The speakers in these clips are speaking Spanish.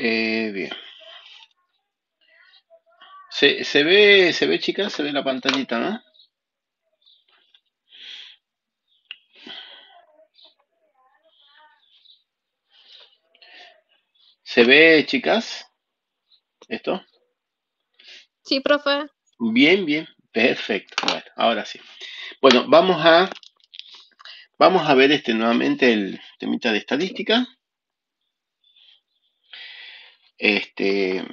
Bien. Se ve, chicas, se ve la pantallita, ¿no? ¿Se ve, chicas, esto? Sí, profe. Bien, bien, perfecto. Bueno, ahora sí. Bueno, vamos a ver nuevamente el temita de estadística. Este,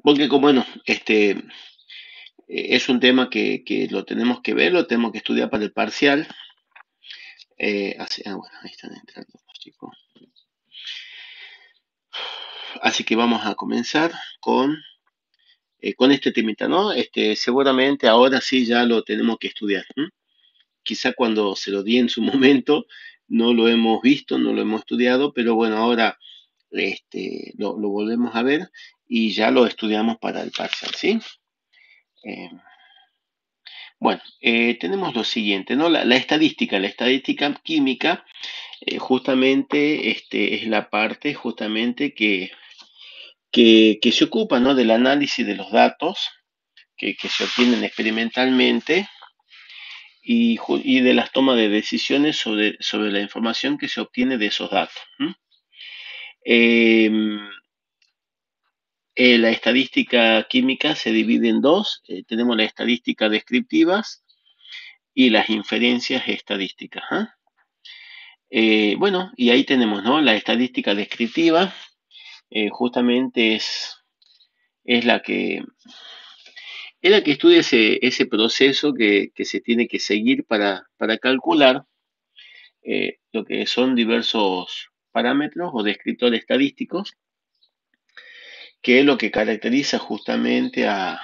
porque como bueno, es un tema que lo tenemos que ver, lo tenemos que estudiar para el parcial. Bueno, ahí están entrando los chicos. Así que vamos a comenzar con este temita, ¿no? Seguramente ahora sí ya lo tenemos que estudiar. Quizá cuando se lo di en su momento no lo hemos visto, no lo hemos estudiado, pero bueno, ahora lo volvemos a ver y ya lo estudiamos para el parcial, ¿sí? Eh, bueno, tenemos lo siguiente, ¿no? La estadística química, justamente es la parte justamente que se ocupa, ¿no? Del análisis de los datos que se obtienen experimentalmente y de las tomas de decisiones sobre la información que se obtiene de esos datos. Eh, la estadística química se divide en dos. Tenemos la estadística descriptivas y las inferencias estadísticas. Bueno, y ahí tenemos, ¿no? La estadística descriptiva, justamente es la que estudia ese proceso que se tiene que seguir para calcular lo que son diversos parámetros o descriptores estadísticos, que es lo que caracteriza justamente a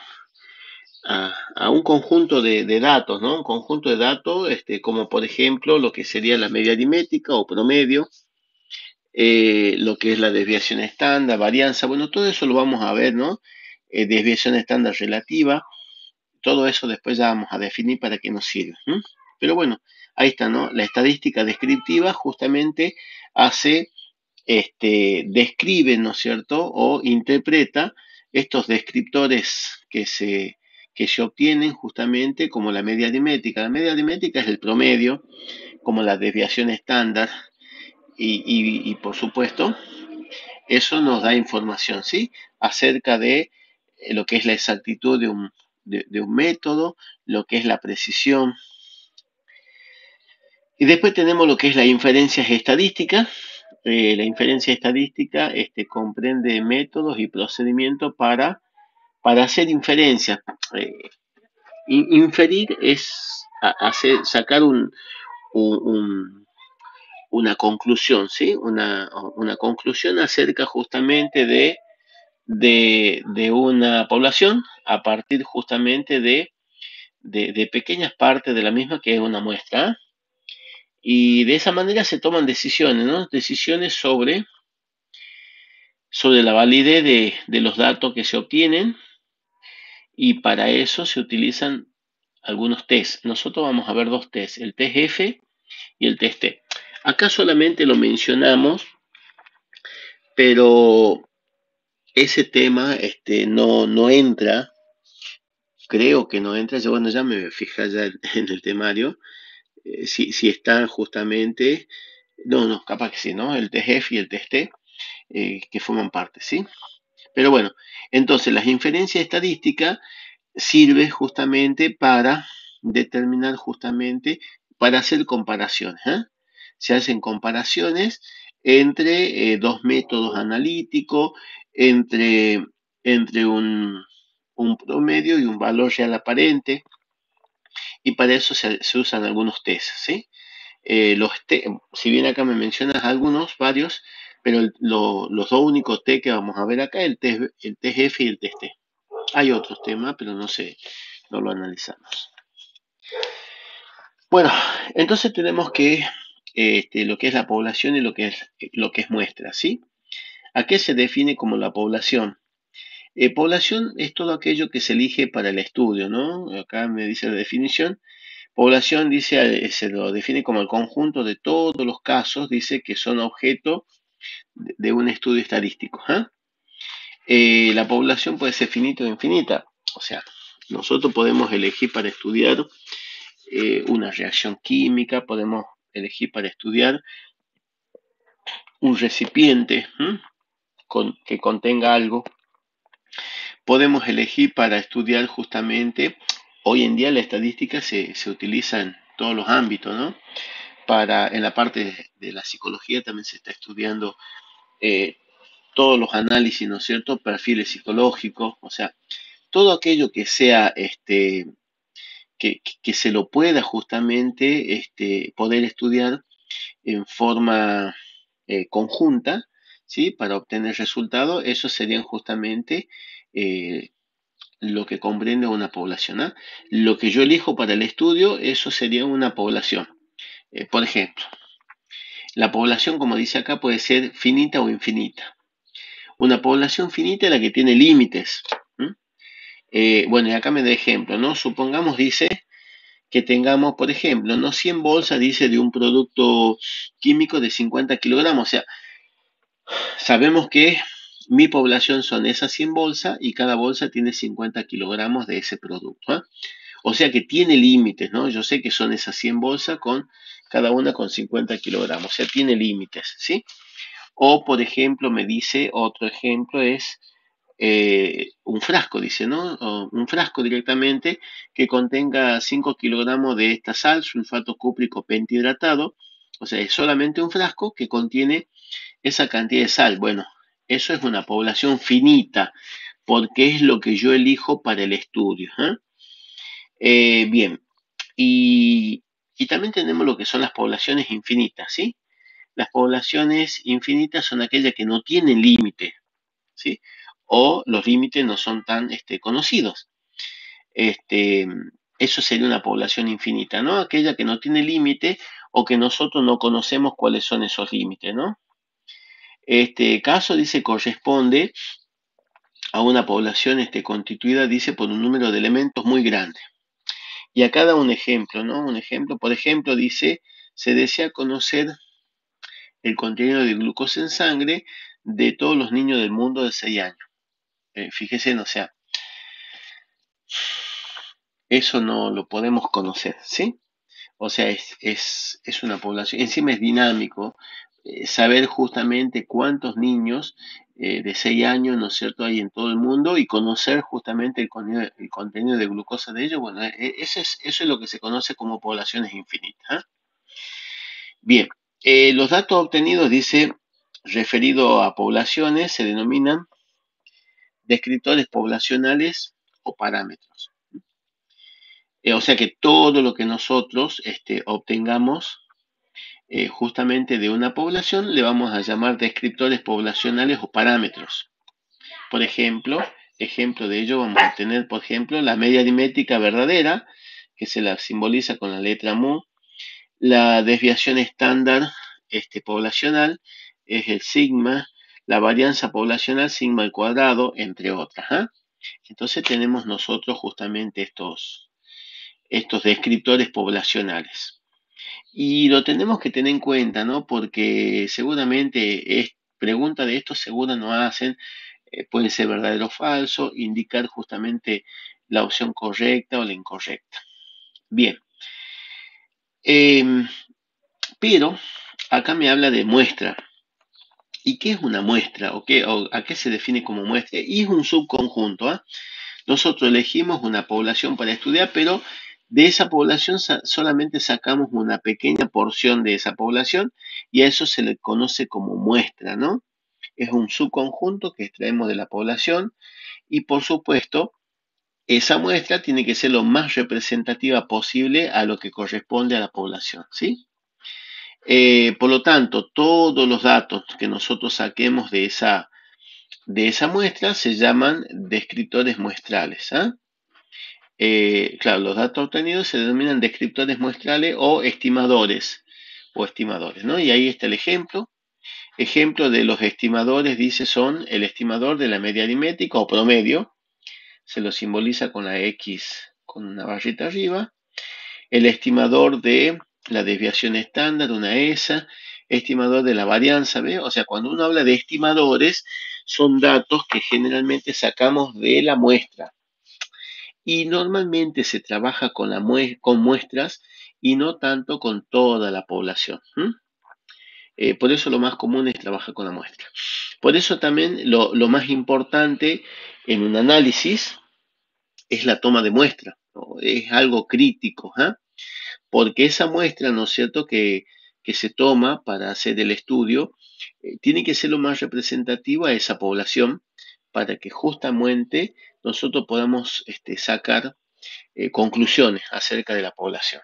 un conjunto de datos, ¿no? Un conjunto de datos, como por ejemplo lo que sería la media aritmética o promedio, lo que es la desviación estándar, varianza, bueno, todo eso lo vamos a ver, ¿no? Desviación estándar relativa, todo eso después ya vamos a definir para qué nos sirve. Pero bueno, ahí está, ¿no? La estadística descriptiva justamente hace, describe, ¿no es cierto? O interpreta estos descriptores que se obtienen justamente como la media aritmética. La media aritmética es el promedio, como la desviación estándar, y por supuesto, eso nos da información, ¿sí? Acerca de lo que es la exactitud de un método, lo que es la precisión. Y después tenemos lo que es la inferencia estadística. La inferencia estadística comprende métodos y procedimientos para hacer inferencias. Eh, Inferir es sacar una conclusión, ¿sí? Una conclusión acerca justamente de una población a partir justamente de pequeñas partes de la misma que es una muestra. Y de esa manera se toman decisiones, ¿no? Decisiones sobre la validez de los datos que se obtienen, y para eso se utilizan algunos test. Nosotros vamos a ver dos test, el test F y el test T. Acá solamente lo mencionamos, pero ese tema no entra, creo que no entra, bueno, ya me fijé ya en el temario, si están justamente, no, capaz que sí, ¿no? El test F y el test T, que forman parte, ¿sí? Pero bueno, entonces las inferencias estadísticas sirve justamente para determinar justamente, para hacer comparaciones. Se hacen comparaciones entre dos métodos analíticos, entre un promedio y un valor real aparente, y para eso se usan algunos tests, ¿sí? Si bien acá me mencionas algunos, varios, pero los dos únicos test que vamos a ver acá, el test F y el test T. Hay otros temas, pero no sé, no lo analizamos. Bueno, entonces tenemos que lo que es la población y lo que es muestra, ¿sí? ¿A qué se define como la población? Población es todo aquello que se elige para el estudio, ¿no? Acá me dice la definición. Población dice, se lo define como el conjunto de todos los casos, dice que son objeto de un estudio estadístico. ¿Ah? La población puede ser finita o infinita, o sea, nosotros podemos elegir para estudiar una reacción química, podemos elegir para estudiar un recipiente que contenga algo, podemos elegir para estudiar justamente, hoy en día la estadística se utiliza en todos los ámbitos, ¿no? En la parte de la psicología también se está estudiando eh, todos los análisis, ¿no es cierto? Perfiles psicológicos, o sea, todo aquello que sea, que se lo pueda justamente poder estudiar en forma conjunta, ¿sí? Para obtener resultados, eso serían justamente eh, lo que comprende una población. ¿Ah? Lo que yo elijo para el estudio, eso sería una población. Por ejemplo, la población, como dice acá, puede ser finita o infinita. Una población finita es la que tiene límites. Bueno, y acá me da ejemplo, ¿no? Supongamos, dice, que tengamos, por ejemplo, ¿no? 100 bolsas, dice, de un producto químico de 50 kilogramos. O sea, sabemos que mi población son esas 100 bolsas y cada bolsa tiene 50 kilogramos de ese producto. ¿Eh? O sea que tiene límites, ¿no? Yo sé que son esas 100 bolsas con cada una con 50 kilogramos. O sea, tiene límites, ¿sí? O, por ejemplo, me dice, otro ejemplo es un frasco, dice, ¿no? O un frasco directamente que contenga 5 kilogramos de esta sal, sulfato cúprico pentihidratado. O sea, es solamente un frasco que contiene esa cantidad de sal. Bueno, eso es una población finita, porque es lo que yo elijo para el estudio. Bien, y también tenemos lo que son las poblaciones infinitas, ¿sí? Las poblaciones infinitas son aquellas que no tienen límite, ¿sí? O los límites no son tan conocidos. Este, Eso sería una población infinita, ¿no? Aquella que no tiene límite o que nosotros no conocemos cuáles son esos límites, ¿no? Este caso, dice, corresponde a una población constituida, dice, por un número de elementos muy grande. Y acá da un ejemplo, ¿no? Un ejemplo, por ejemplo, dice, se desea conocer el contenido de glucosa en sangre de todos los niños del mundo de 6 años. Fíjese, o sea, eso no lo podemos conocer, ¿sí? O sea, es una población, encima es dinámico, saber justamente cuántos niños de 6 años, ¿no es cierto?, hay en todo el mundo y conocer justamente el contenido de glucosa de ellos, bueno, eso es lo que se conoce como poblaciones infinitas. ¿Ah? Bien, los datos obtenidos, dice, referido a poblaciones, se denominan descriptores poblacionales o parámetros. O sea que todo lo que nosotros obtengamos justamente de una población le vamos a llamar descriptores poblacionales o parámetros. Por ejemplo de ello vamos a tener, por ejemplo, la media aritmética verdadera, que se la simboliza con la letra mu. La desviación estándar poblacional es el sigma, la varianza poblacional sigma al cuadrado, entre otras. ¿Ah? Entonces tenemos nosotros justamente estos descriptores poblacionales. Y lo tenemos que tener en cuenta, ¿no? Porque seguramente preguntas de estos seguro no hacen, pueden ser verdadero o falso, indicar justamente la opción correcta o la incorrecta. Bien, pero acá me habla de muestra. ¿Y qué es una muestra? ¿O a qué se define como muestra? Y es un subconjunto. ¿Ah? Nosotros elegimos una población para estudiar, pero de esa población solamente sacamos una pequeña porción de esa población y a eso se le conoce como muestra, ¿no? Es un subconjunto que extraemos de la población y por supuesto esa muestra tiene que ser lo más representativa posible a lo que corresponde a la población, ¿sí? Por lo tanto, todos los datos que nosotros saquemos de esa muestra se llaman descriptores muestrales. ¿Ah? Claro, los datos obtenidos se denominan descriptores muestrales o estimadores, ¿no? Y ahí está el ejemplo. Ejemplo de los estimadores, dice, son el estimador de la media aritmética o promedio, se lo simboliza con la X con una barrita arriba, el estimador de la desviación estándar, una ESA, estimador de la varianza, ¿ve? O sea, cuando uno habla de estimadores, son datos que generalmente sacamos de la muestra. Y normalmente se trabaja con, con muestras y no tanto con toda la población. Por eso lo más común es trabajar con la muestra. Por eso también lo más importante en un análisis es la toma de muestra, ¿no? Es algo crítico, porque esa muestra, ¿no es cierto?, que se toma para hacer el estudio, tiene que ser lo más representativa a esa población para que justamente nosotros podamos sacar conclusiones acerca de la población.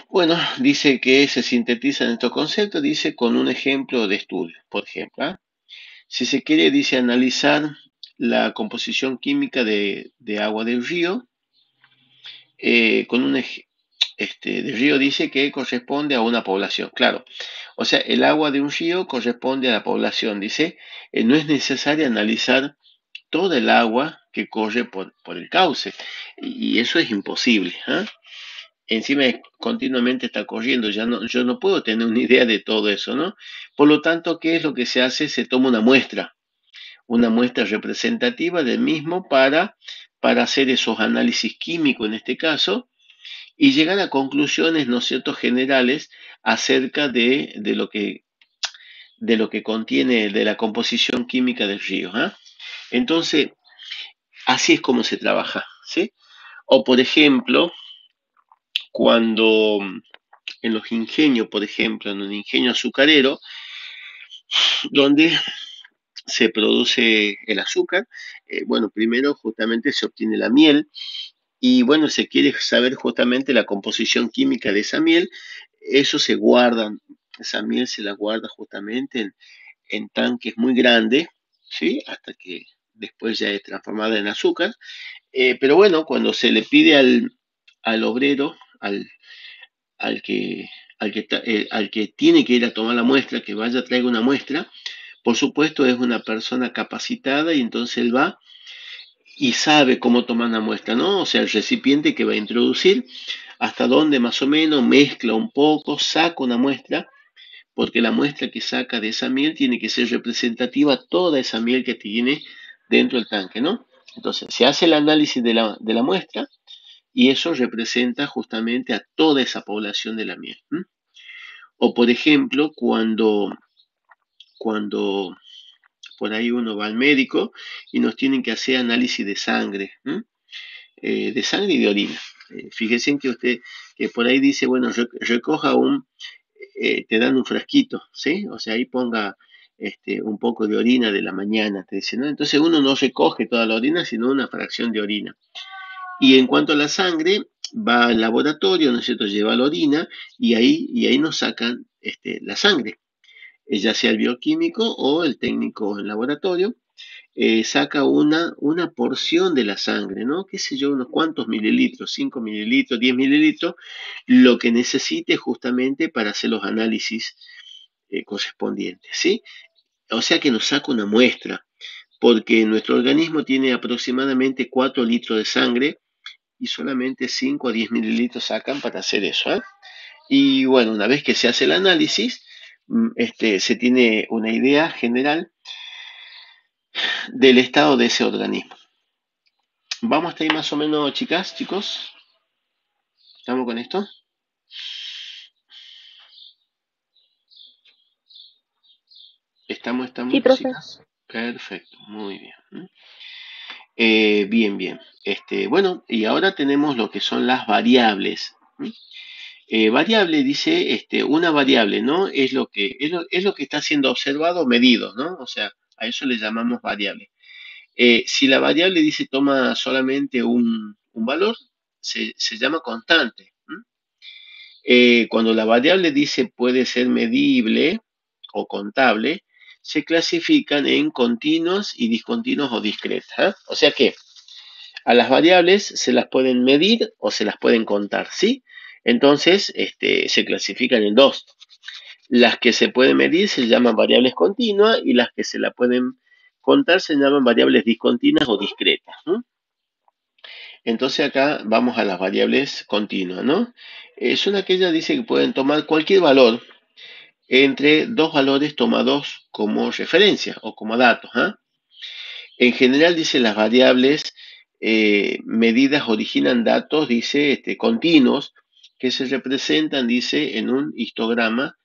Bueno, dice que se sintetiza en estos conceptos, dice con un ejemplo de estudio, por ejemplo. Si se quiere, dice, analizar la composición química de agua del río, con un de río dice que corresponde a una población, claro. O sea, el agua de un río corresponde a la población, dice, no es necesario analizar toda el agua que corre por el cauce, y eso es imposible. Encima continuamente está corriendo, ya no, yo no puedo tener una idea de todo eso, ¿no? Por lo tanto, ¿qué es lo que se hace? Se toma una muestra representativa del mismo para hacer esos análisis químicos en este caso, y llegar a conclusiones, ¿no es cierto?, generales acerca de lo que contiene, de la composición química del río. Entonces, así es como se trabaja, ¿sí? O por ejemplo, cuando en los ingenios, por ejemplo, en un ingenio azucarero, donde se produce el azúcar, bueno, primero justamente se obtiene la miel y bueno, se quiere saber justamente la composición química de esa miel, eso se guarda, esa miel se la guarda justamente en tanques muy grandes, ¿sí? Hasta que después ya es transformada en azúcar. Pero bueno, cuando se le pide al obrero, al que, al que tiene que ir a tomar la muestra, que vaya a traer una muestra, por supuesto es una persona capacitada y entonces él va y sabe cómo tomar la muestra, ¿no? O sea, el recipiente que va a introducir, hasta dónde más o menos, mezcla un poco, saca una muestra, porque la muestra que saca de esa miel tiene que ser representativa toda esa miel que tiene dentro del tanque, ¿no? Entonces, se hace el análisis de la muestra y eso representa justamente a toda esa población de la miel. O por ejemplo, cuando por ahí uno va al médico y nos tienen que hacer análisis de sangre, de sangre y de orina. Fíjense que usted, que por ahí dice, bueno, recoja te dan un frasquito, ¿sí? O sea, ahí ponga un poco de orina de la mañana, te dice, ¿no? Entonces uno no recoge toda la orina, sino una fracción de orina. Y en cuanto a la sangre, va al laboratorio, ¿no es cierto? Lleva la orina y ahí nos sacan la sangre, ya sea el bioquímico o el técnico en laboratorio, saca una porción de la sangre, ¿no? Qué sé yo, unos cuantos mililitros, 5 mililitros, 10 mililitros, lo que necesite justamente para hacer los análisis correspondientes, ¿sí? O sea que nos saca una muestra, porque nuestro organismo tiene aproximadamente 4 litros de sangre y solamente 5 a 10 mililitros sacan para hacer eso, Y bueno, una vez que se hace el análisis, se tiene una idea general del estado de ese organismo. Vamos hasta ahí más o menos, chicas, chicos. ¿Estamos con esto? Sí, ¿Estamos, profe. chicas? Perfecto, muy bien. Bien, bien. Bueno, y ahora tenemos lo que son las variables. Variable dice, una variable, ¿no? Es lo que está siendo observado o medido, ¿no? O sea, a eso le llamamos variable. Si la variable dice toma solamente un valor, se llama constante. Cuando la variable dice puede ser medible o contable, se clasifican en continuas y discontinuas o discretas. O sea que a las variables se las pueden medir o se las pueden contar, ¿sí? Entonces, se clasifican en dos. Las que se pueden medir se llaman variables continuas y las que se la pueden contar se llaman variables discontinuas o discretas. Entonces acá vamos a las variables continuas, ¿no? Son aquellas, dice, que pueden tomar cualquier valor entre dos valores tomados como referencia o como datos, ¿ah? En general, dice, las variables medidas originan datos, dice, continuos, que se representan, dice, en un histograma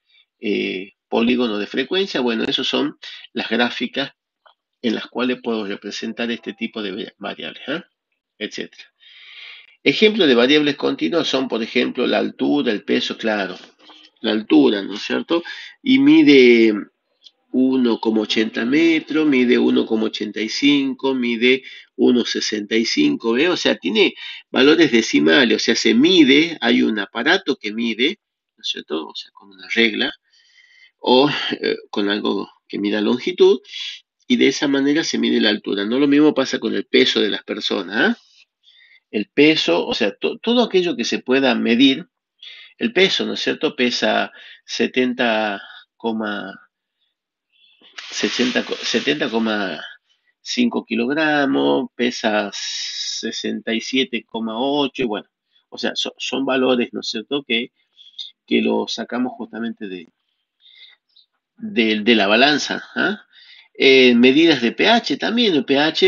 polígono de frecuencia. Bueno, esas son las gráficas en las cuales puedo representar este tipo de variables, ¿ah? Etcétera. Ejemplos de variables continuas son, por ejemplo, la altura, el peso, claro, la altura, ¿no es cierto? Y mide 1,80 metros, mide 1,85, mide 1,65, ¿ve? O sea, tiene valores decimales, o sea, se mide, hay un aparato que mide, ¿no es cierto? O sea, con una regla o con algo que mida longitud, y de esa manera se mide la altura. No lo mismo pasa con el peso de las personas, ¿ah? El peso, o sea, todo aquello que se pueda medir, el peso, ¿no es cierto? Pesa 70,5 kilogramos, pesa 67,8, y bueno, o sea, son valores, ¿no es cierto?, que lo sacamos justamente de la balanza, ¿ah? Medidas de pH también, el pH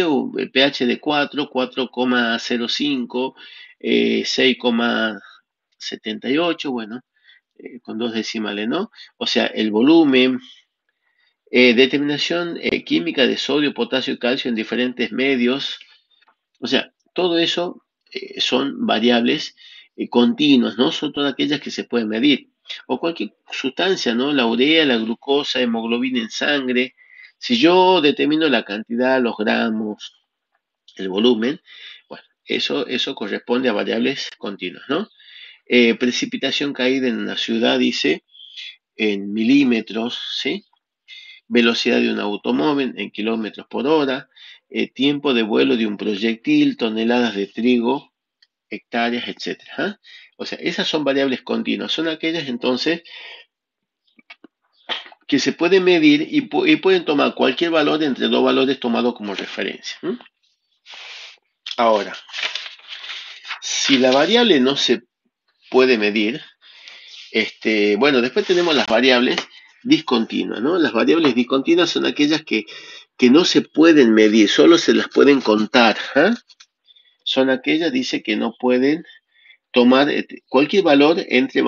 de 4,05, 6,78, bueno, con dos decimales, ¿no? O sea, el volumen, determinación química de sodio, potasio y calcio en diferentes medios. O sea, todo eso son variables continuas, ¿no? Son todas aquellas que se pueden medir. O cualquier sustancia, ¿no? La urea, la glucosa, hemoglobina en sangre. Si yo determino la cantidad, los gramos, el volumen, bueno, eso corresponde a variables continuas, ¿no? Precipitación caída en una ciudad, dice, en milímetros, ¿sí? Velocidad de un automóvil en kilómetros por hora, tiempo de vuelo de un proyectil, toneladas de trigo, hectáreas, etcétera, ¿ah? O sea, esas son variables continuas, son aquellas entonces que se pueden medir y pueden tomar cualquier valor entre dos valores tomados como referencia. Ahora, si la variable no se puede medir, bueno, después tenemos las variables discontinuas, ¿no? Las variables discontinuas son aquellas que no se pueden medir, solo se las pueden contar, ¿ah? Son aquellas, dice, que no pueden tomar cualquier valor entre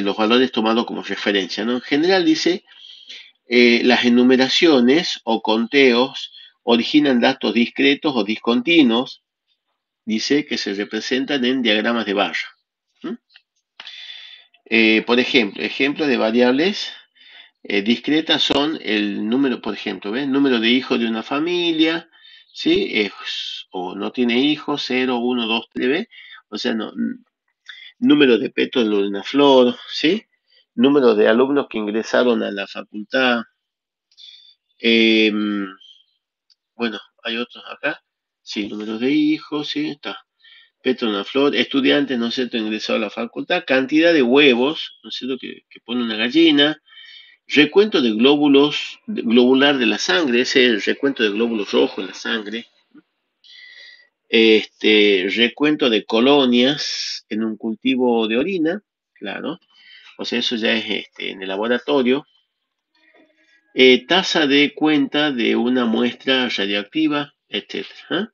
los valores tomados como referencia, ¿no? En general, dice, las enumeraciones o conteos originan datos discretos o discontinuos, dice, que se representan en diagramas de barra. Por ejemplo de variables discretas son el número, por ejemplo, ¿ves? Número de hijos de una familia, ¿sí? O no tiene hijos, 0, 1, 2, 3, ¿ves? O sea, no, número de pétalos de una flor, ¿sí? Número de alumnos que ingresaron a la facultad. Eh, bueno, hay otros acá. Sí, número de hijos, sí, está. Pétalo de una flor, estudiantes, ¿no es cierto?, ingresados a la facultad. Cantidad de huevos, ¿no es cierto?, que pone una gallina. Recuento de glóbulos, globular de la sangre, ese es el recuento de glóbulos rojos en la sangre. Recuento de colonias en un cultivo de orina, claro. O sea, eso ya es en el laboratorio. Tasa de cuenta de una muestra radioactiva, etcétera.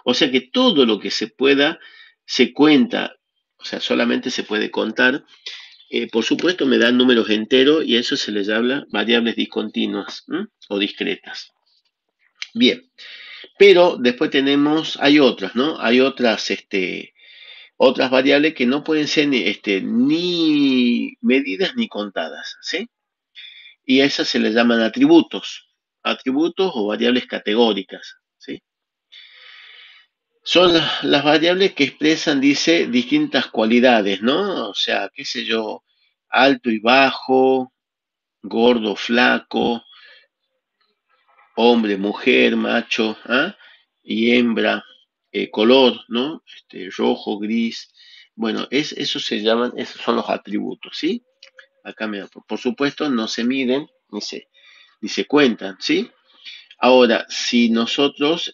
O sea que todo lo que se pueda se cuenta, o sea, solamente se puede contar. Por supuesto, me dan números enteros y a eso se les llama variables discontinuas, ¿m? O discretas. Bien, pero después hay otras, ¿no? Hay otras variables que no pueden ser ni medidas ni contadas, ¿sí? Y a esas se les llaman atributos o variables categóricas, ¿sí? Son las variables que expresan, dice, distintas cualidades, ¿no? O sea, qué sé yo, alto y bajo, gordo, flaco, hombre, mujer, macho, ¿ah? Y hembra, color, ¿no? Rojo, gris. Bueno, esos son los atributos, ¿sí? Acá por supuesto, no se miden ni se cuentan, ¿sí? Ahora, si nosotros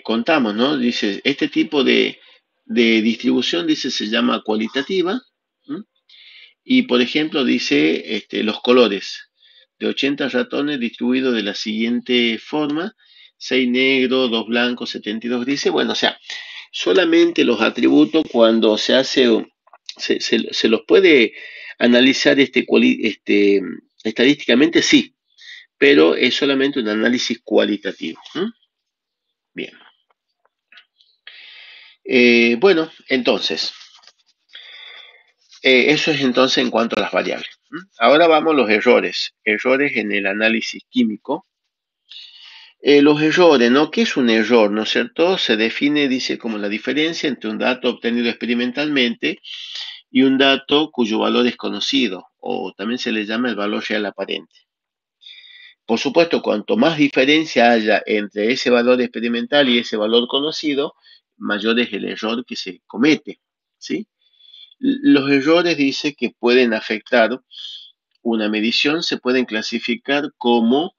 contamos, ¿no? Dice, este tipo de distribución, dice, se llama cualitativa. ¿M? Y, por ejemplo, dice los colores de 80 ratones distribuidos de la siguiente forma: 6 negros, 2 blancos, 72 grises. Bueno, o sea, solamente los atributos cuando se hace, se los puede analizar estadísticamente, sí, pero es solamente un análisis cualitativo. ¿M? Bien. Bueno, entonces, eso es entonces en cuanto a las variables. ¿M? Ahora vamos a los errores. Errores en el análisis químico. Los errores, ¿no? ¿Qué es un error? ¿No es cierto? Se define, dice, como la diferencia entre un dato obtenido experimentalmente y un dato cuyo valor es conocido, o también se le llama el valor real aparente. Por supuesto, cuanto más diferencia haya entre ese valor experimental y ese valor conocido, mayor es el error que se comete, ¿sí? Los errores, dice, que pueden afectar una medición se pueden clasificar como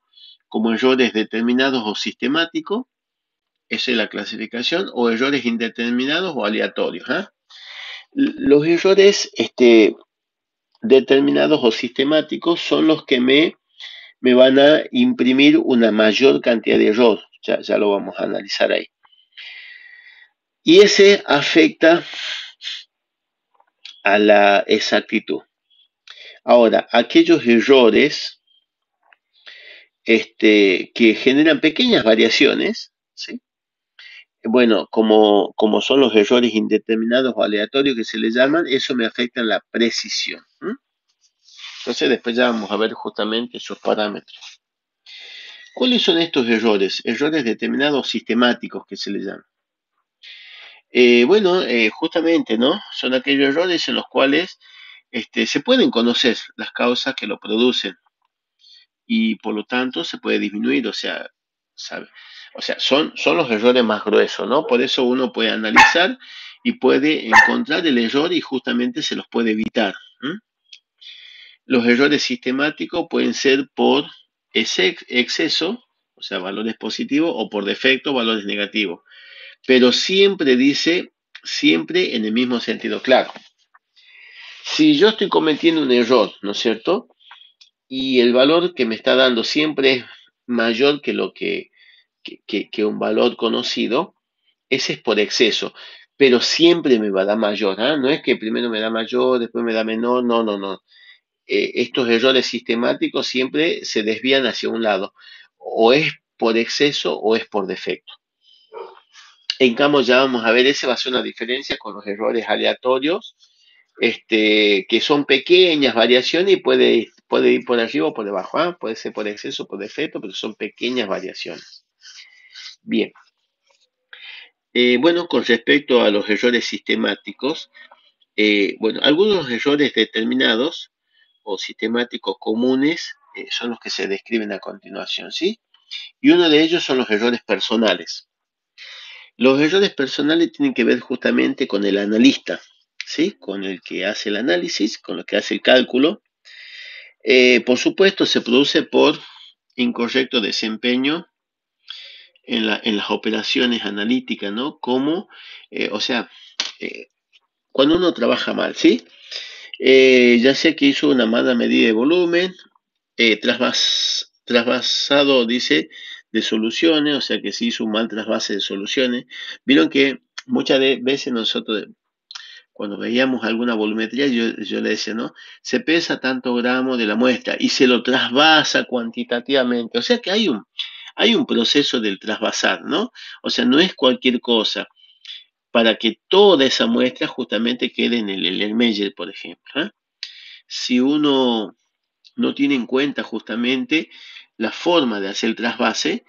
errores determinados o sistemáticos, esa es la clasificación, o errores indeterminados o aleatorios. ¿Eh? Los errores determinados o sistemáticos son los que me van a imprimir una mayor cantidad de error. Ya lo vamos a analizar ahí. Y ese afecta a la exactitud. Ahora, aquellos errores que generan pequeñas variaciones, ¿sí? Bueno, como son los errores indeterminados o aleatorios que se le llaman, eso me afecta en la precisión. ¿M? Entonces después ya vamos a ver justamente esos parámetros. ¿Cuáles son estos errores? Errores determinados sistemáticos que se le llaman. Bueno, justamente, ¿no? Son aquellos errores en los cuales se pueden conocer las causas que lo producen y por lo tanto se puede disminuir, o sea, ¿sabe? O sea, son los errores más gruesos, ¿no? Por eso uno puede analizar y puede encontrar el error y justamente se los puede evitar. ¿M? Los errores sistemáticos pueden ser por exceso, o sea, valores positivos, o por defecto, valores negativos. Pero siempre dice, siempre en el mismo sentido. Claro, si yo estoy cometiendo un error, ¿no es cierto? Y el valor que me está dando siempre es mayor que lo que un valor conocido, ese es por exceso, pero siempre me va a dar mayor. ¿Ah? No es que primero me da mayor, después me da menor, no, no, no. Estos errores sistemáticos siempre se desvían hacia un lado, o es por exceso o es por defecto. En cambio, ya vamos a ver, ese va a ser una diferencia con los errores aleatorios, que son pequeñas variaciones y puede ir por arriba o por debajo, ¿eh? Puede ser por exceso o por defecto, pero son pequeñas variaciones. Bien. Bueno, con respecto a los errores sistemáticos, bueno, algunos errores determinados o sistemáticos comunes son los que se describen a continuación, ¿sí? Y uno de ellos son los errores personales. Los errores personales tienen que ver justamente con el analista, ¿sí? Con el que hace el análisis, con el que hace el cálculo. Por supuesto, se produce por incorrecto desempeño en las operaciones analíticas, ¿no? Como, o sea, eh, cuando uno trabaja mal, ¿sí? Ya sea que hizo una mala medida de volumen, trasvasado, dice, de soluciones, o sea que se hizo un mal trasvase de soluciones. Vieron que muchas veces nosotros, cuando veíamos alguna volumetría, yo le decía, ¿no? Se pesa tanto gramo de la muestra y se lo trasvasa cuantitativamente. O sea que hay un proceso del trasvasar, ¿no? O sea, no es cualquier cosa para que toda esa muestra justamente quede en el Meyer, por ejemplo. ¿Eh? Si uno no tiene en cuenta justamente la forma de hacer el trasvase,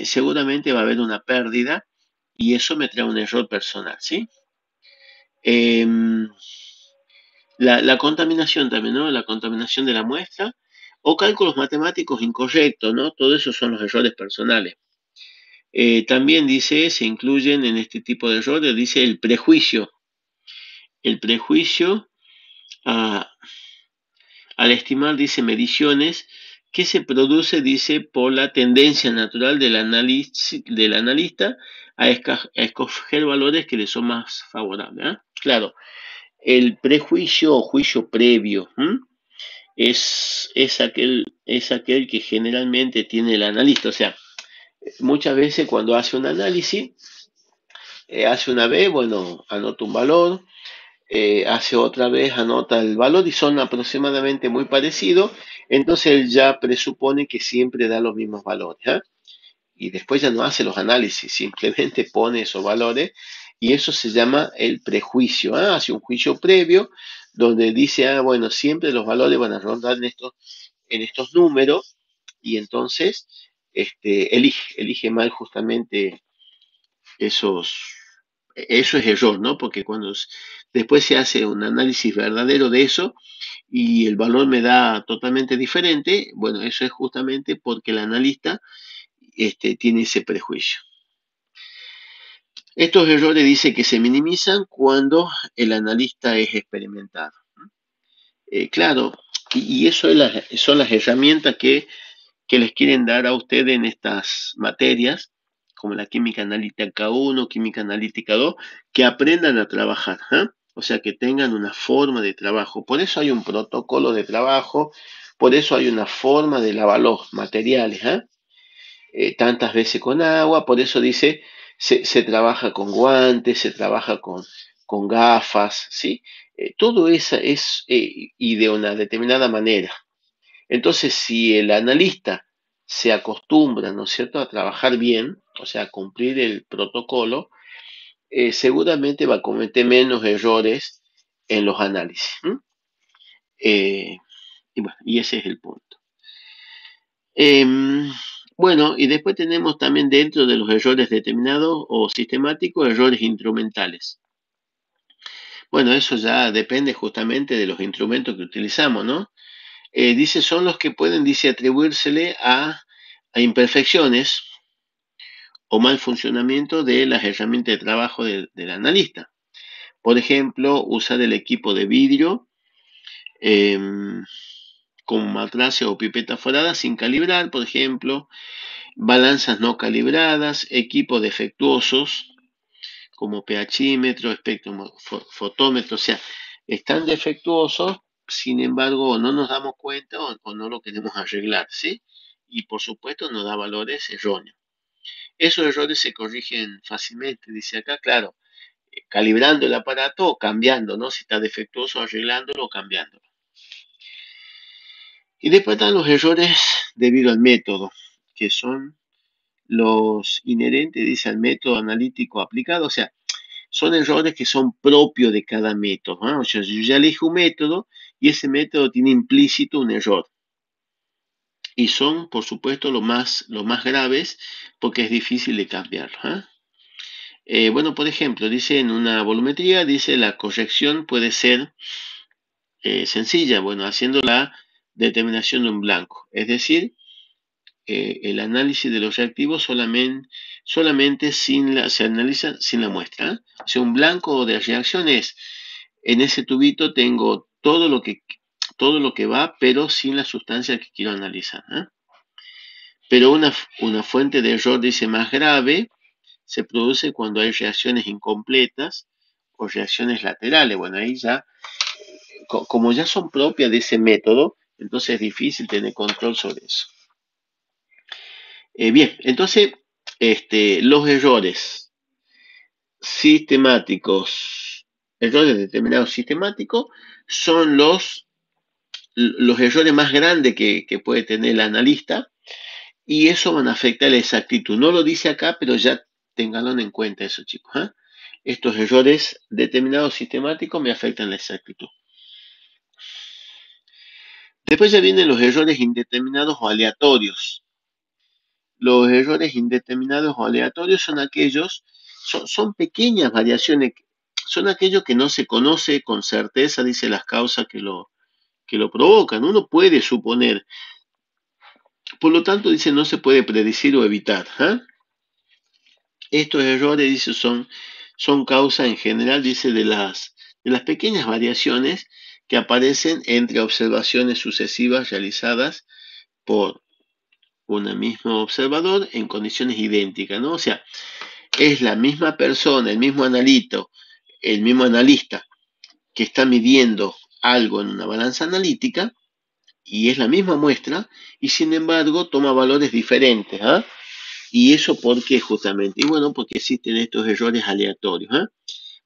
seguramente va a haber una pérdida y eso me trae un error personal, ¿sí? Eh, la contaminación también, ¿no? La contaminación de la muestra o cálculos matemáticos incorrectos, ¿no? Todo eso son los errores personales. También dice, se incluyen en este tipo de errores, dice el prejuicio. El prejuicio a, al estimar, dice, mediciones que se produce, dice, por la tendencia natural del analista a escoger valores que le son más favorables. Claro, el prejuicio o juicio previo es aquel que generalmente tiene el analista. O sea, muchas veces cuando hace un análisis, hace una vez, bueno, anota un valor, hace otra vez, anota el valor y son aproximadamente muy parecidos, entonces él ya presupone que siempre da los mismos valores. Y después ya no hace los análisis, simplemente pone esos valores y eso se llama el prejuicio. Hace un juicio previo donde dice, bueno, siempre los valores van a rondar en estos números y entonces elige mal justamente esos, eso es error, ¿no? Porque después se hace un análisis verdadero de eso y el valor me da totalmente diferente, bueno, eso es justamente porque el analista tiene ese prejuicio. Estos errores dice que se minimizan cuando el analista es experimentado. Claro, y eso son las herramientas que les quieren dar a ustedes en estas materias, como la química analítica 1, química analítica 2, que aprendan a trabajar, o sea, que tengan una forma de trabajo. Por eso hay un protocolo de trabajo, por eso hay una forma de lavar los materiales, tantas veces con agua, por eso dice, se trabaja con guantes, se trabaja con gafas, ¿sí? Todo eso es y de una determinada manera. Entonces, si el analista se acostumbra, ¿no es cierto?, a trabajar bien, o sea, a cumplir el protocolo, seguramente va a cometer menos errores en los análisis. Eh, y ese es el punto. Bueno, y después tenemos también dentro de los errores determinados o sistemáticos, errores instrumentales. Bueno, eso ya depende justamente de los instrumentos que utilizamos, ¿no? Dice, son los que pueden, dice, atribuírsele a imperfecciones o mal funcionamiento de las herramientas de trabajo del analista. Por ejemplo, usar el equipo de vidrio como matrace o pipeta forada sin calibrar, por ejemplo, balanzas no calibradas, equipos defectuosos como pHímetro, fotómetro, o sea, están defectuosos, sin embargo, no nos damos cuenta o no lo queremos arreglar, ¿sí? Y por supuesto nos da valores erróneos. Esos errores se corrigen fácilmente, dice acá, claro, calibrando el aparato o cambiando, ¿no? Si está defectuoso, arreglándolo o cambiándolo. Y después están los errores debido al método, que son los inherentes, dice, al método analítico aplicado, o sea, son errores que son propios de cada método. O sea, yo ya elijo un método y ese método tiene implícito un error. Y son, por supuesto, los más graves porque es difícil de cambiarlo. Bueno, por ejemplo, dice en una volumetría, dice la corrección puede ser sencilla, bueno, haciendo la determinación de un blanco. Es decir, el análisis de los reactivos solamente se analiza sin la muestra. O sea, un blanco de reacción es, en ese tubito tengo todo lo que va, pero sin la sustancia que quiero analizar. Pero una fuente de error, dice, más grave, se produce cuando hay reacciones incompletas o reacciones laterales. Bueno, ahí ya, como ya son propias de ese método, entonces es difícil tener control sobre eso. Bien, entonces, los errores sistemáticos, errores determinados sistemáticos, son los errores más grandes que puede tener el analista y eso van a afectar la exactitud. No lo dice acá, pero ya ténganlo en cuenta eso, chicos. Estos errores determinados sistemáticos me afectan la exactitud. Después ya vienen los errores indeterminados o aleatorios. Los errores indeterminados o aleatorios son pequeñas variaciones, son aquellos que no se conoce con certeza, dice, las causas que lo provocan. Uno puede suponer, por lo tanto, dice, no se puede predecir o evitar. Estos errores, dice, son causa en general, dice, de las pequeñas variaciones que aparecen entre observaciones sucesivas realizadas por un mismo observador en condiciones idénticas, ¿no? O sea, es la misma persona, el mismo analista que está midiendo algo en una balanza analítica y es la misma muestra y sin embargo toma valores diferentes. ¿Ah? ¿Y eso por qué justamente? Y bueno, porque existen estos errores aleatorios. ¿Ah?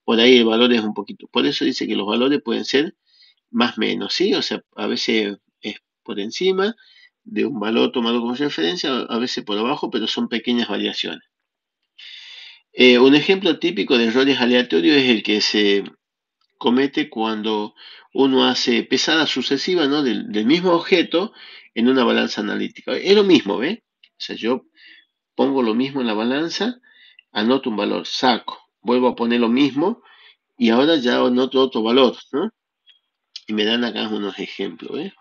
Por ahí el valor es un poquito. Por eso dice que los valores pueden ser más o menos, ¿sí? O sea, a veces es por encima de un valor tomado como referencia, a veces por abajo, pero son pequeñas variaciones. Un ejemplo típico de errores aleatorios es el que se comete cuando uno hace pesadas sucesivas, ¿no? del mismo objeto en una balanza analítica. Es lo mismo, ¿ve? O sea, yo pongo lo mismo en la balanza, anoto un valor, saco, vuelvo a poner lo mismo y ahora ya anoto otro valor, ¿no? Y me dan acá unos ejemplos, ¿eh?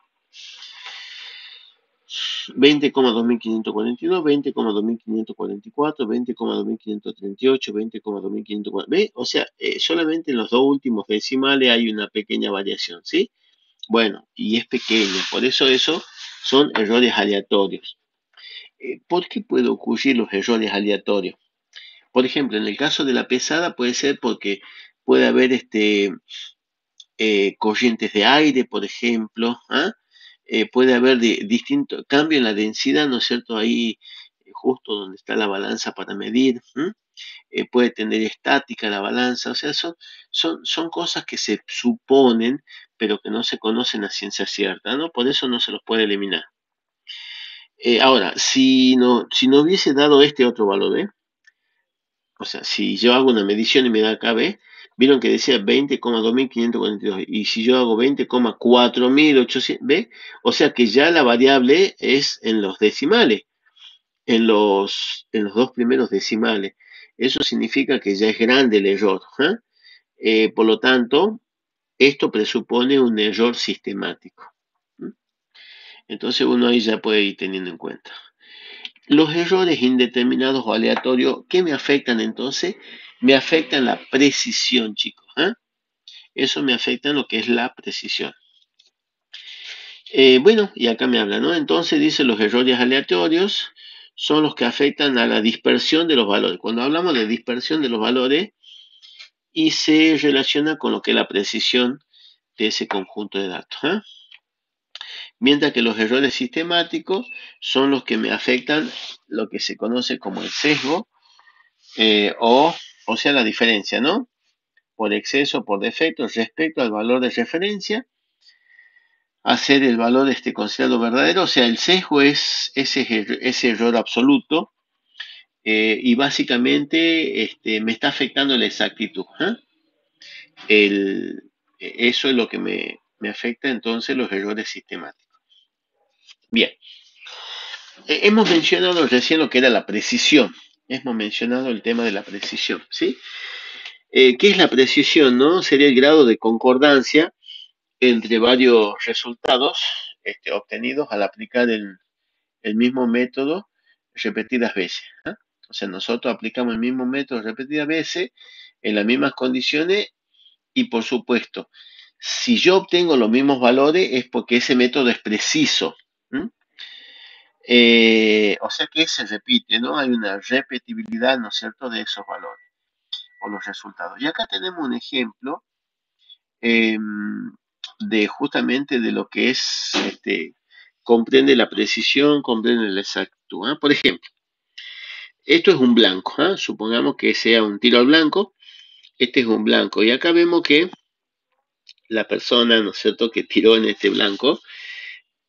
20,2542, 20,2544, 20,2538, 20,2540. ¿Ve? O sea, solamente en los dos últimos decimales hay una pequeña variación, ¿sí? Bueno, y es pequeño, por eso son errores aleatorios. ¿Por qué puede ocurrir los errores aleatorios? Por ejemplo, en el caso de la pesada puede ser porque puede haber corrientes de aire, por ejemplo, ¿ah? Puede haber distinto cambio en la densidad, ¿no es cierto? Ahí, justo donde está la balanza para medir, puede tener estática la balanza, o sea, son cosas que se suponen, pero que no se conocen a ciencia cierta, ¿no? Por eso no se los puede eliminar. Ahora, si no hubiese dado este otro valor, ¿eh? O sea, si yo hago una medición y me da acá, ¿ves? Vieron que decía 20,2542. Y si yo hago 20,4800, ¿ves? O sea que ya la variable es en los decimales, en los dos primeros decimales. Eso significa que ya es grande el error. ¿Ah? Por lo tanto, esto presupone un error sistemático. ¿Mm? Entonces uno ahí ya puede ir teniendo en cuenta. Los errores indeterminados o aleatorios, ¿qué me afectan entonces? Me afectan la precisión, chicos. ¿Eh? Eso me afecta en lo que es la precisión. Bueno, y acá me habla, ¿no? Entonces dice los errores aleatorios son los que afectan a la dispersión de los valores. Cuando hablamos de dispersión de los valores y se relaciona con lo que es la precisión de ese conjunto de datos. ¿Eh? Mientras que los errores sistemáticos son los que me afectan lo que se conoce como el sesgo, o sea, la diferencia, ¿no? Por exceso, por defecto, respecto al valor de referencia, hacer el valor considerado verdadero, o sea, el sesgo es ese error absoluto, y básicamente me está afectando la exactitud. ¿Eh? Eso es lo que me afecta entonces los errores sistemáticos. Bien, hemos mencionado recién lo que era la precisión, hemos mencionado el tema de la precisión, ¿sí? ¿Qué es la precisión, no? Sería el grado de concordancia entre varios resultados obtenidos al aplicar el mismo método repetidas veces. ¿Eh? O sea, nosotros aplicamos el mismo método repetidas veces en las mismas condiciones y por supuesto, si yo obtengo los mismos valores es porque ese método es preciso. O sea que se repite, ¿no? Hay una repetibilidad, ¿no es cierto?, de esos valores o los resultados. Y acá tenemos un ejemplo eh, de justamente de lo que es, comprende la precisión, comprende la exactitud. ¿Eh? Por ejemplo, esto es un blanco, ¿eh? Supongamos que sea un tiro al blanco, este es un blanco, y acá vemos que la persona, ¿no es cierto?, que tiró en este blanco,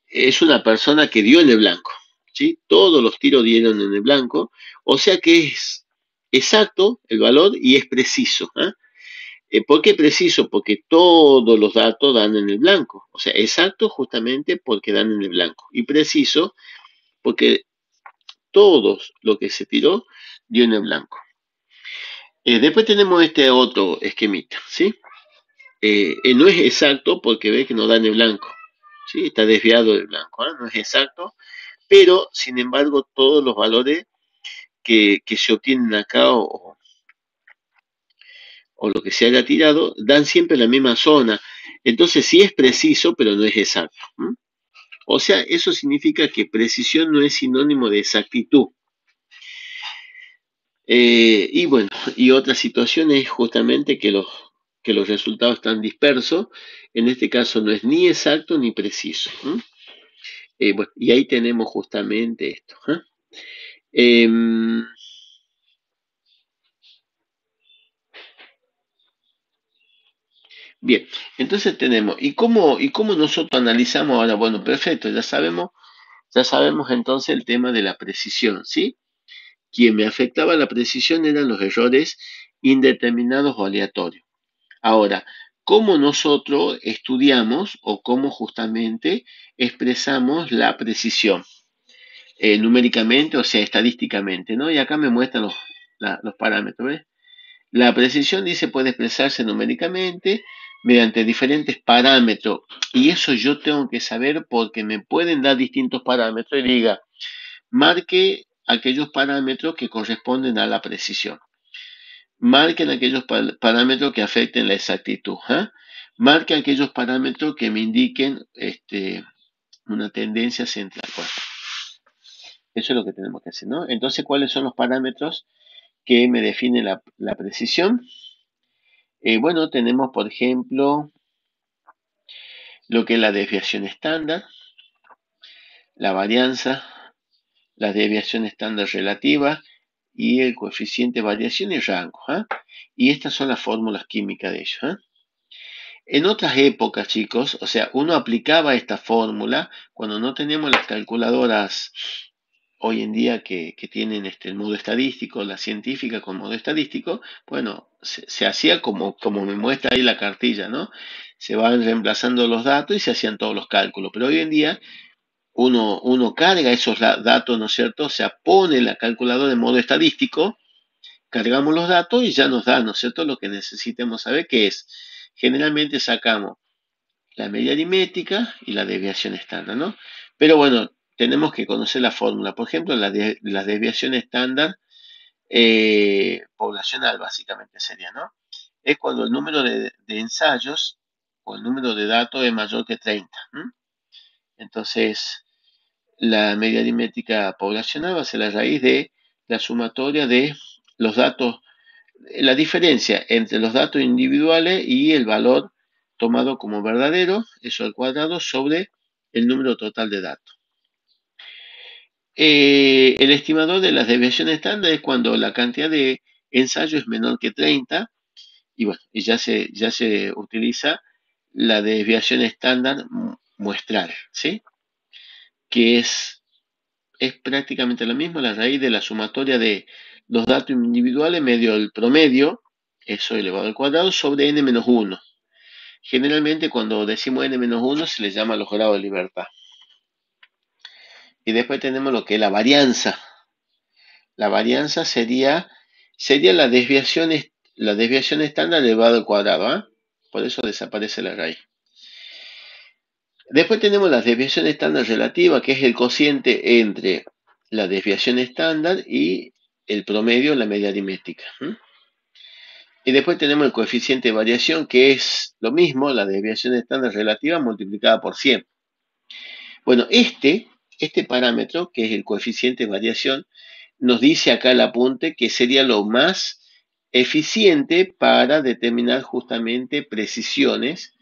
es una persona que dio en el blanco, ¿sí? Todos los tiros dieron en el blanco, o sea que es exacto el valor y es preciso. ¿Eh? ¿Por qué preciso? Porque todos los datos dan en el blanco. O sea, exacto justamente porque dan en el blanco. Y preciso porque todos lo que se tiró dio en el blanco. Después tenemos este otro esquemita, ¿sí? No es exacto porque ve que no da en el blanco, ¿sí? Está desviado del blanco, ¿eh? No es exacto, pero sin embargo todos los valores que se obtienen acá o lo que se haya tirado, dan siempre la misma zona. Entonces sí es preciso, pero no es exacto. ¿Mm? O sea, eso significa que precisión no es sinónimo de exactitud. Y bueno, y otra situación es justamente que los resultados están dispersos. En este caso no es ni exacto ni preciso. Bueno, y ahí tenemos justamente esto. Em, Bien, entonces tenemos, y cómo nosotros analizamos ahora? Bueno, perfecto, ya sabemos entonces el tema de la precisión, ¿sí? Quien me afectaba la precisión eran los errores indeterminados o aleatorios. Ahora, ¿cómo nosotros estudiamos o cómo justamente expresamos la precisión? Numéricamente, o sea, estadísticamente, ¿no? Y acá me muestran los parámetros, ¿ves? La precisión dice puede expresarse numéricamente mediante diferentes parámetros y eso yo tengo que saber porque me pueden dar distintos parámetros y diga, marque aquellos parámetros que corresponden a la precisión, marquen aquellos parámetros que afecten la exactitud, ¿eh? Marque aquellos parámetros que me indiquen una tendencia central. Bueno, eso es lo que tenemos que hacer, ¿no? Entonces, ¿cuáles son los parámetros que me definen la precisión? Bueno, tenemos, por ejemplo, lo que es la desviación estándar, la varianza, la desviación estándar relativa y el coeficiente de variación y rango. Y estas son las fórmulas químicas de ellos. En otras épocas, chicos, o sea, uno aplicaba esta fórmula cuando no teníamos las calculadoras hoy en día que tienen el modo estadístico, la científica con modo estadístico. Bueno, se hacía como me muestra ahí la cartilla, ¿no? Se van reemplazando los datos y se hacían todos los cálculos. Pero hoy en día uno carga esos datos, ¿no es cierto? O sea, pone la calculadora en modo estadístico, cargamos los datos y ya nos da, ¿no es cierto? Lo que necesitemos saber, que es, generalmente sacamos la media aritmética y la desviación estándar, ¿no? Pero bueno, tenemos que conocer la fórmula. Por ejemplo, la desviación estándar poblacional, básicamente sería, ¿no? Es cuando el número de ensayos o el número de datos es mayor que 30. Entonces, la media aritmética poblacional va a ser la raíz de la sumatoria de los datos, la diferencia entre los datos individuales y el valor tomado como verdadero, eso al cuadrado, sobre el número total de datos. El estimador de las desviaciones estándar es cuando la cantidad de ensayos es menor que 30 y bueno, y ya se utiliza la desviación estándar muestral, ¿sí? Que es prácticamente lo mismo, la raíz de la sumatoria de los datos individuales medio el promedio, eso elevado al cuadrado, sobre n-1. Generalmente cuando decimos n-1 se le llama los grados de libertad. Y después tenemos lo que es la varianza. La varianza sería la desviación estándar elevado al cuadrado, ¿eh? Por eso desaparece la raíz. Después tenemos la desviación estándar relativa, que es el cociente entre la desviación estándar y el promedio, la media aritmética. Y después tenemos el coeficiente de variación, que es lo mismo, la desviación estándar relativa multiplicada por 100. Bueno, este parámetro, que es el coeficiente de variación, nos dice acá el apunte que sería lo más eficiente para determinar justamente precisiones,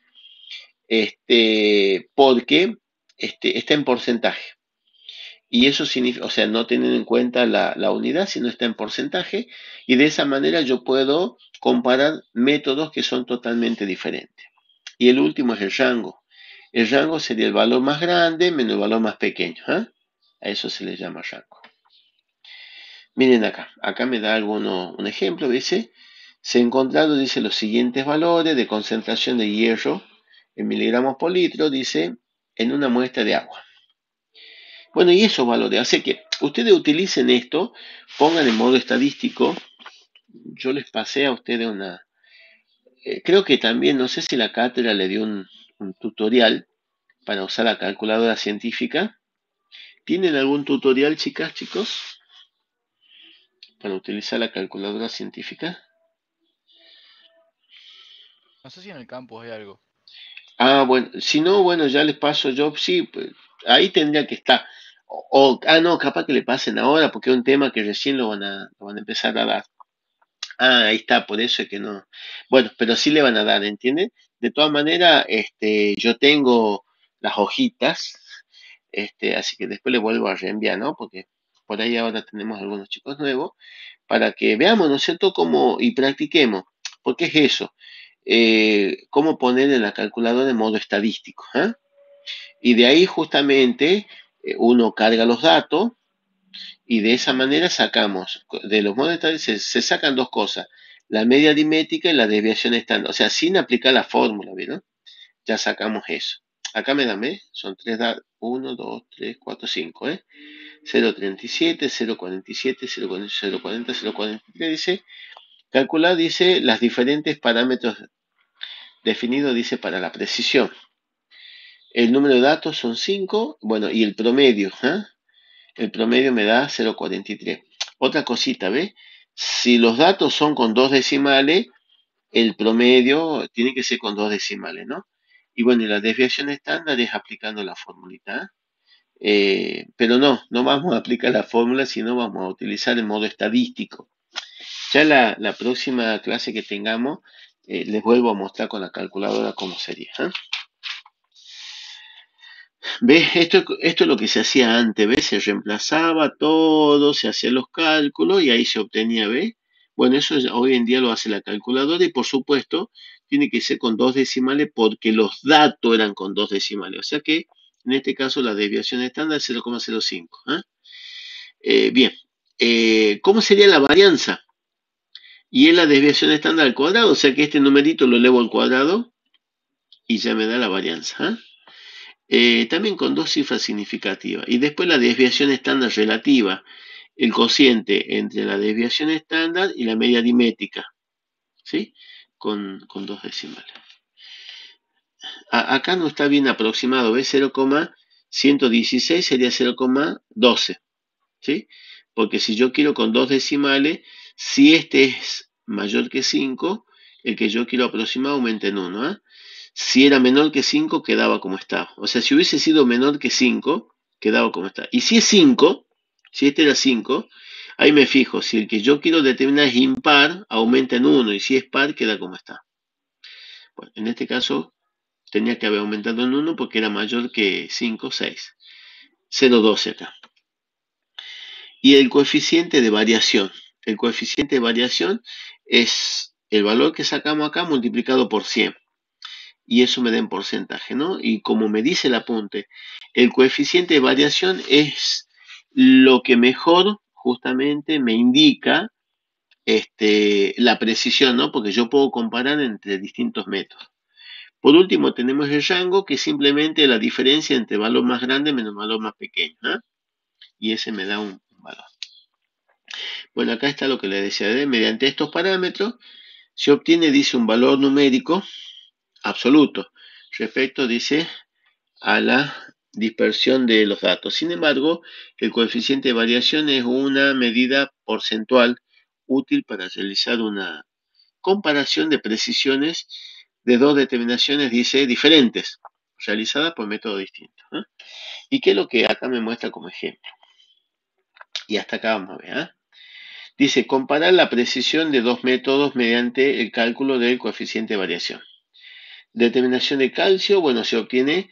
porque está en porcentaje. Y eso significa, o sea, no teniendo en cuenta la unidad, sino está en porcentaje, y de esa manera yo puedo comparar métodos que son totalmente diferentes. Y el último es el rango. El rango sería el valor más grande menos el valor más pequeño. A eso se le llama rango. Miren acá me da un ejemplo, dice, se encontraron, dice, los siguientes valores de concentración de hierro en miligramos por litro, dice, en una muestra de agua. Bueno, y esos valores, así que ustedes utilicen esto, pongan en modo estadístico. Yo les pasé a ustedes creo que también, no sé si la cátedra le dio un tutorial para usar la calculadora científica. ¿Tienen algún tutorial, chicas, chicos, para utilizar la calculadora científica? No sé si en el campus hay algo. Ah, bueno, si no, bueno, ya les paso yo, sí, pues, ahí tendría que estar. No, capaz que le pasen ahora porque es un tema que recién lo van a empezar a dar. Ah, ahí está, por eso es que no. Bueno, pero sí le van a dar, ¿entienden? De todas maneras, yo tengo las hojitas, así que después le vuelvo a reenviar, ¿no? Porque por ahí ahora tenemos algunos chicos nuevos, para que veamos, ¿no es cierto?, cómo y practiquemos. Porque es eso, cómo poner en la calculadora en modo estadístico, ¿ah? Y de ahí justamente uno carga los datos y de esa manera sacamos, de los modos estadísticos se sacan dos cosas, la media aritmética y la desviación estándar, o sea, sin aplicar la fórmula, ¿vieron? Ya sacamos eso. Acá me dan, ¿ves? Son tres datos, 1, 2, 3, 4, 5, ¿eh? 0,37, 0,47, 0,40, 0,40, 0,43, dice, calcular, dice, las diferentes parámetros definidos, dice, para la precisión. El número de datos son 5, bueno, y el promedio, ¿eh? El promedio me da 0,43. Otra cosita, ¿ves? Si los datos son con dos decimales, el promedio tiene que ser con dos decimales, ¿no? Y bueno, y la desviación estándar es aplicando la formulita. Pero no vamos a aplicar la fórmula, sino vamos a utilizar el modo estadístico. Ya la próxima clase que tengamos, les vuelvo a mostrar con la calculadora cómo sería. ¿Eh? ¿Ves? Esto es lo que se hacía antes, ¿ves? Se reemplazaba todo, se hacían los cálculos y ahí se obtenía, ¿ves? Bueno, eso hoy en día lo hace la calculadora y por supuesto tiene que ser con dos decimales porque los datos eran con dos decimales. O sea que en este caso la desviación estándar es 0,05. Bien, ¿cómo sería la varianza? Y es la desviación estándar al cuadrado, o sea que este numerito lo elevo al cuadrado y ya me da la varianza. También con dos cifras significativas. Y después la desviación estándar relativa, el cociente entre la desviación estándar y la media aritmética, ¿sí? Con dos decimales. Acá no está bien aproximado, ¿ves? 0,116 sería 0,12, ¿sí? Porque si yo quiero con dos decimales, si este es mayor que 5, el que yo quiero aproximar aumenta en 1, ¿eh? Si era menor que 5, quedaba como estaba. O sea, si hubiese sido menor que 5, quedaba como está. Y si es 5, si este era 5, ahí me fijo, si el que yo quiero determinar es impar, aumenta en 1, y si es par, queda como está. Bueno, en este caso, tenía que haber aumentado en 1 porque era mayor que 5, 6. 0,12 acá. Y el coeficiente de variación. El coeficiente de variación es el valor que sacamos acá multiplicado por 100. Y eso me da en porcentaje, ¿no? Y como me dice el apunte, el coeficiente de variación es lo que mejor justamente me indica la precisión, ¿no? Porque yo puedo comparar entre distintos métodos. Por último, tenemos el rango, que es simplemente la diferencia entre valor más grande menos valor más pequeño, ¿no? Y ese me da un valor. Bueno, acá está lo que le decía, mediante estos parámetros se obtiene, dice, un valor numérico absoluto respecto, dice, a la dispersión de los datos. Sin embargo, el coeficiente de variación es una medida porcentual útil para realizar una comparación de precisiones de dos determinaciones, dice, diferentes, realizadas por métodos distintos. ¿Eh? ¿Y qué es lo que acá me muestra como ejemplo? Y hasta acá vamos a ver. ¿Eh? Dice, comparar la precisión de dos métodos mediante el cálculo del coeficiente de variación. Determinación de calcio, bueno, se obtiene,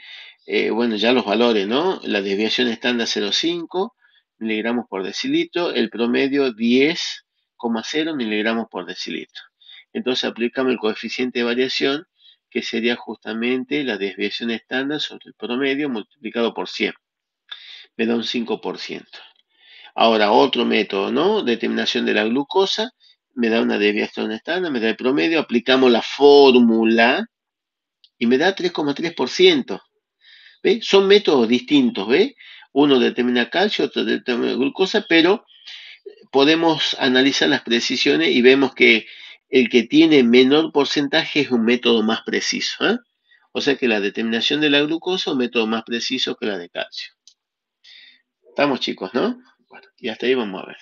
bueno, ya los valores, ¿no? La desviación estándar 0,5 miligramos por decilitro, el promedio 10,0 miligramos por decilitro. Entonces aplicamos el coeficiente de variación, que sería justamente la desviación estándar sobre el promedio multiplicado por 100. Me da un 5%. Ahora, otro método, ¿no? Determinación de la glucosa, me da una desviación estándar, me da el promedio, aplicamos la fórmula y me da 3,3%. ¿Ve? Son métodos distintos, ¿ve? Uno determina calcio, otro determina glucosa, pero podemos analizar las precisiones y vemos que el que tiene menor porcentaje es un método más preciso. ¿Eh? O sea que la determinación de la glucosa es un método más preciso que la de calcio. Estamos, chicos, ¿no? Bueno, y hasta ahí vamos a ver.